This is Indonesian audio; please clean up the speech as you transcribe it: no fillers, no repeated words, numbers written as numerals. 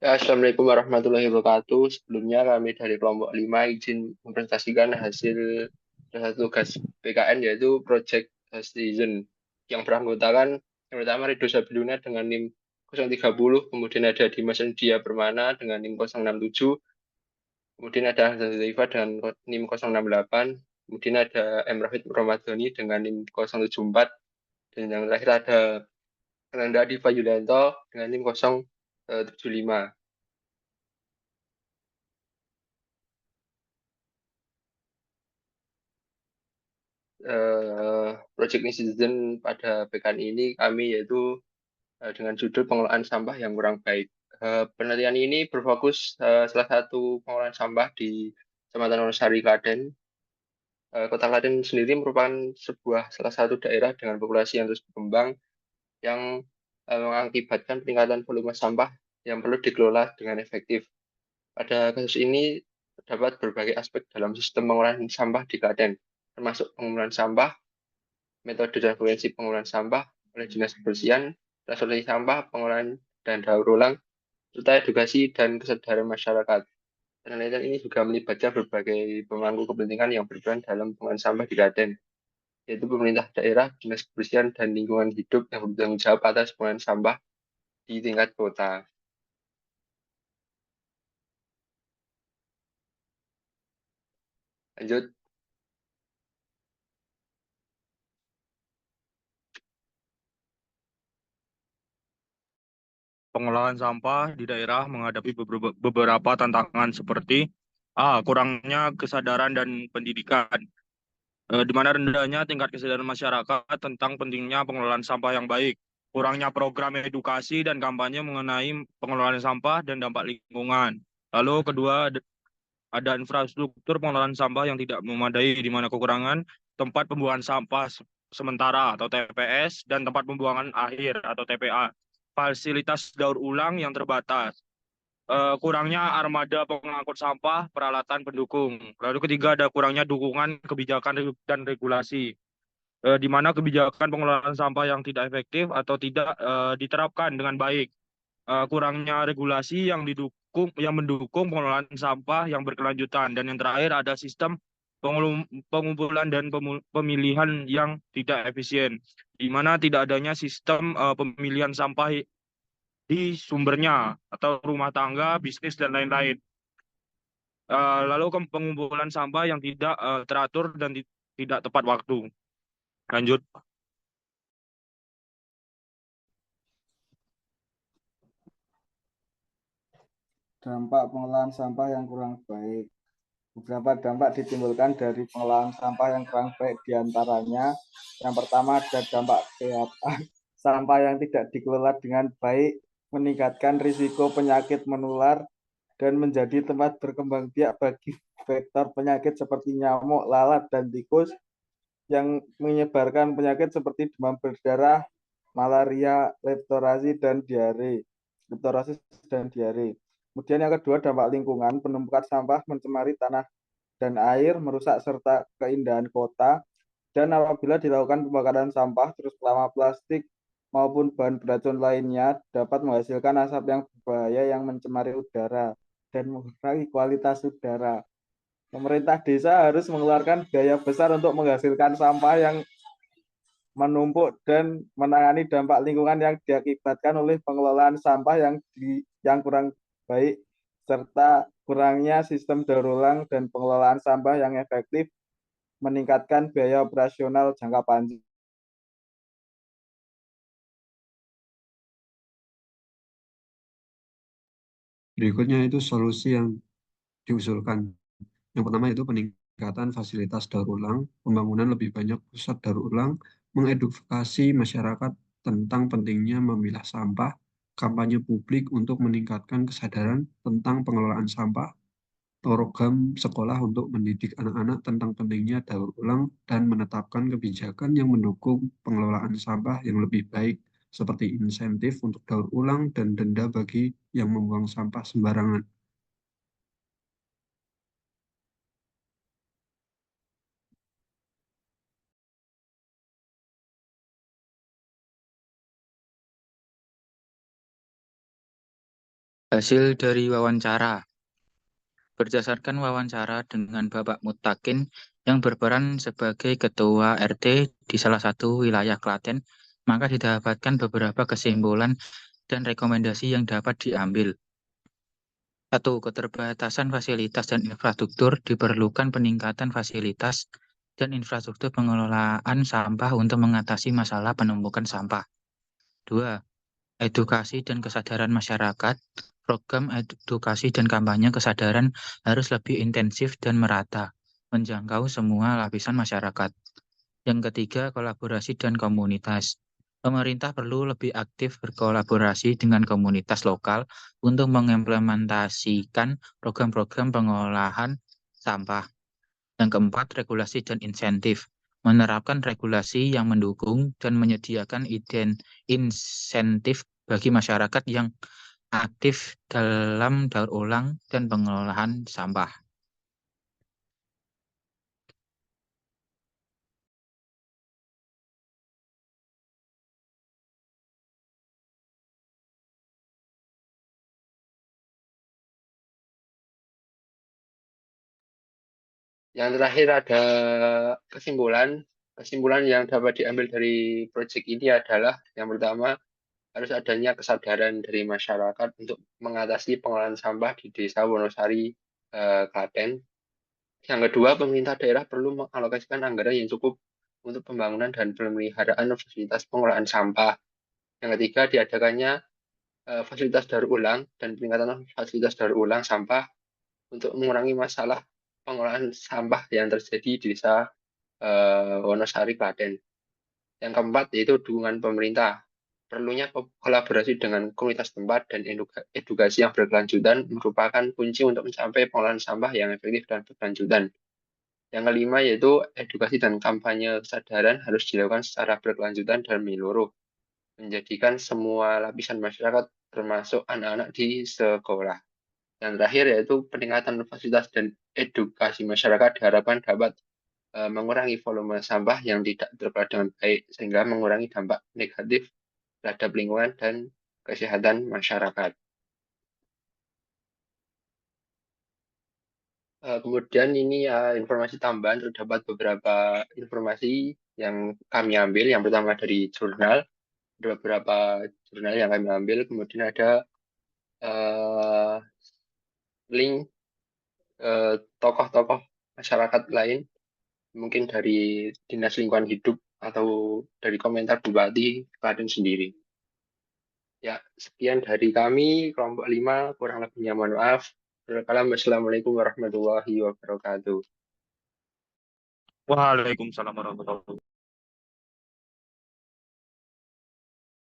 Ya, Assalamualaikum warahmatullahi wabarakatuh. Sebelumnya kami dari kelompok 5 izin mempresentasikan hasil salah satu tugas PKN yaitu Project Citizen yang beranggotakan yang pertama Ridho Sabilina dengan NIM 030, kemudian ada Dimas Dia Permana dengan NIM 067, kemudian ada Hamzah Zaifa dengan NIM 068, kemudian ada M. Rafid Ramadhani dengan NIM 074, dan yang terakhir ada Ananda Diva Yulianto dengan NIM 075. Project Citizen pada pekan ini kami yaitu dengan judul pengelolaan sampah yang kurang baik. Penelitian ini berfokus salah satu pengelolaan sampah di Kecamatan Wonosari, Klaten. Kota Klaten sendiri merupakan salah satu daerah dengan populasi yang terus berkembang yang mengakibatkan peningkatan volume sampah yang perlu dikelola dengan efektif. Pada kasus ini terdapat berbagai aspek dalam sistem pengolahan sampah di Klaten, termasuk pengumpulan sampah, metode dan frekuensi pengolahan sampah oleh dinas kebersihan, transportasi sampah, pengolahan dan daur ulang, serta edukasi dan kesadaran masyarakat. Penelitian ini juga melibatkan berbagai pemangku kepentingan yang berperan dalam pengolahan sampah di Klaten, yaitu pemerintah daerah, dinas kebersihan, dan lingkungan hidup yang bertanggung jawab atas pengolahan sampah di tingkat kota. Lanjut. Pengelolaan sampah di daerah menghadapi beberapa tantangan seperti kurangnya kesadaran dan pendidikan, di mana rendahnya tingkat kesadaran masyarakat tentang pentingnya pengelolaan sampah yang baik, kurangnya program edukasi dan kampanye mengenai pengelolaan sampah dan dampak lingkungan. Lalu kedua, ada infrastruktur pengelolaan sampah yang tidak memadai, di mana kekurangan tempat pembuangan sampah sementara atau TPS dan tempat pembuangan akhir atau TPA. Fasilitas daur ulang yang terbatas. Kurangnya armada pengangkut sampah, peralatan pendukung. Lalu ketiga, ada kurangnya dukungan kebijakan dan regulasi, di mana kebijakan pengelolaan sampah yang tidak efektif atau tidak diterapkan dengan baik. Kurangnya regulasi yang mendukung pengelolaan sampah yang berkelanjutan, dan yang terakhir ada sistem pengumpulan dan pemilihan yang tidak efisien, di mana tidak adanya sistem pemilihan sampah di sumbernya atau rumah tangga, bisnis dan lain-lain. Lalu pengumpulan sampah yang tidak teratur dan tidak tepat waktu. Lanjut. Dampak pengolahan sampah yang kurang baik. Beberapa dampak ditimbulkan dari pengolahan sampah yang kurang baik, diantaranya yang pertama ada dampak kesehatan. Sampah yang tidak dikelola dengan baik meningkatkan risiko penyakit menular dan menjadi tempat berkembang biak bagi vektor penyakit seperti nyamuk, lalat, dan tikus yang menyebarkan penyakit seperti demam berdarah, malaria, leptospirosis dan diare. Kemudian yang kedua, dampak lingkungan, penumpukan sampah mencemari tanah dan air, merusak serta keindahan kota, dan apabila dilakukan pembakaran sampah, terus lama plastik maupun bahan beracun lainnya dapat menghasilkan asap yang berbahaya yang mencemari udara dan mengurangi kualitas udara. Pemerintah desa harus mengeluarkan biaya besar untuk menghasilkan sampah yang menumpuk dan menangani dampak lingkungan yang diakibatkan oleh pengelolaan sampah yang kurang baik serta kurangnya sistem daur ulang dan pengelolaan sampah yang efektif meningkatkan biaya operasional jangka panjang. Berikutnya itu solusi yang diusulkan. Yang pertama itu peningkatan fasilitas daur ulang, pembangunan lebih banyak pusat daur ulang, mengedukasi masyarakat tentang pentingnya memilah sampah, kampanye publik untuk meningkatkan kesadaran tentang pengelolaan sampah, program sekolah untuk mendidik anak-anak tentang pentingnya daur ulang, dan menetapkan kebijakan yang mendukung pengelolaan sampah yang lebih baik, seperti insentif untuk daur ulang dan denda bagi yang membuang sampah sembarangan. Hasil dari wawancara. Berdasarkan wawancara dengan Bapak Mutakin yang berperan sebagai Ketua RT di salah satu wilayah Klaten, maka didapatkan beberapa kesimpulan dan rekomendasi yang dapat diambil. 1. Keterbatasan fasilitas dan infrastruktur, diperlukan peningkatan fasilitas dan infrastruktur pengelolaan sampah untuk mengatasi masalah penumpukan sampah. 2. Edukasi dan kesadaran masyarakat. Program edukasi dan kampanye kesadaran harus lebih intensif dan merata, menjangkau semua lapisan masyarakat. Yang ketiga, kolaborasi dan komunitas. Pemerintah perlu lebih aktif berkolaborasi dengan komunitas lokal untuk mengimplementasikan program-program pengolahan sampah. Yang keempat, regulasi dan insentif. Menerapkan regulasi yang mendukung dan menyediakan insentif bagi masyarakat yang aktif dalam daur ulang dan pengolahan sampah. Yang terakhir ada kesimpulan yang dapat diambil dari proyek ini adalah yang pertama, harus adanya kesadaran dari masyarakat untuk mengatasi pengolahan sampah di Desa Wonosari, Klaten. Yang kedua, pemerintah daerah perlu mengalokasikan anggaran yang cukup untuk pembangunan dan pemeliharaan fasilitas pengolahan sampah. Yang ketiga, diadakannya fasilitas daur ulang dan peningkatan fasilitas daur ulang sampah untuk mengurangi masalah pengolahan sampah yang terjadi di Desa Wonosari, Klaten. Yang keempat, yaitu dukungan pemerintah. Perlunya kolaborasi dengan komunitas tempat dan edukasi yang berkelanjutan merupakan kunci untuk mencapai pengolahan sampah yang efektif dan berkelanjutan. Yang kelima, yaitu edukasi dan kampanye kesadaran harus dilakukan secara berkelanjutan dan menyeluruh, menjadikan semua lapisan masyarakat termasuk anak-anak di sekolah. Yang terakhir, yaitu peningkatan fasilitas dan edukasi masyarakat diharapkan dapat mengurangi volume sampah yang tidak terkelola dengan baik, sehingga mengurangi dampak negatif terhadap lingkungan dan kesehatan masyarakat. Kemudian ini informasi tambahan, terdapat beberapa informasi yang kami ambil. Yang pertama dari jurnal, ada beberapa jurnal yang kami ambil. Kemudian ada link tokoh-tokoh masyarakat lain, mungkin dari Dinas Lingkungan Hidup atau dari komentar Bupati Klaten sendiri. Ya, sekian dari kami, kelompok 5, kurang lebihnya mohon maaf. Wassalamualaikum warahmatullahi wabarakatuh. Waalaikumsalam warahmatullahi wabarakatuh.